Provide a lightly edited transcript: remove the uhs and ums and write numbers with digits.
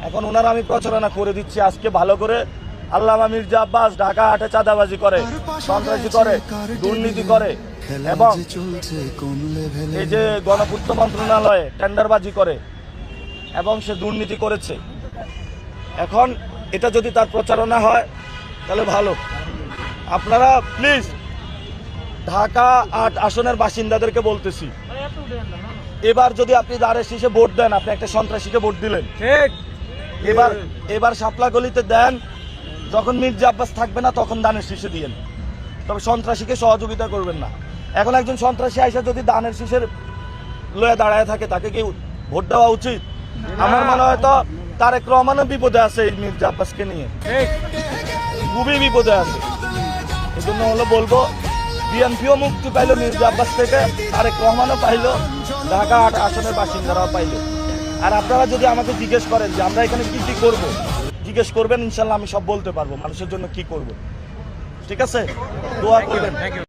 এখন ওনারা আমি প্রচারণা করে দিচ্ছি আজকে ভালো করে। আল্লামা মির্জা আব্বাস ঢাকা হাটে চাঁদাবাজি করে, সন্ত্রাসী করে, দুর্নীতি করে এবং এই যে গণপূর্ত মন্ত্রণালয়ে টেন্ডারবাজি করে এবং সে দুর্নীতি করেছে। এখন এটা যদি তার প্রচারণা হয় তাহলে ভালো। আপনারা প্লিজ ঢাকা ৮ আসনের বাসিন্দাদেরকে বলতেছি, এবার যদি আপনি দাঁড়ে শীষে ভোট দেন, আপনি একটা সন্ত্রাসীকে ভোট দিলেন। এবার শাপলা গলিতে দেন, যখন মির্জা আব্বাস থাকবে না তখন দানের শীষে দিয়েন, তবে সন্ত্রাসীকে সহযোগিতা করবেন না। এখন একজন সন্ত্রাসী আইসা যদি দানের শীষের লয়ে দাঁড়ায় থাকে, তাকে কি ভোট দেওয়া উচিত? আমার মনে হয় তো তারেক রহমানও বিপদে আছে এই মির্জা আব্বাসকে নিয়ে, খুবই বিপদে আছে। এই জন্য হলো বলবো, বিএনপিও মুক্তি পাইলো মির্জা আব্বাস থেকে, তারেক রহমানও পাইলো, ঢাকা ৮ আসনের বাসিন্দারাও পাইলো। আর আপনারা যদি আমাকে জিজ্ঞেস করেন যে আমরা এখানে কি কি করবো, জিজ্ঞেস করবেন, ইনশাল্লাহ আমি সব বলতে পারবো মানুষের জন্য কি করব। ঠিক আছে, দোয়া করবেন।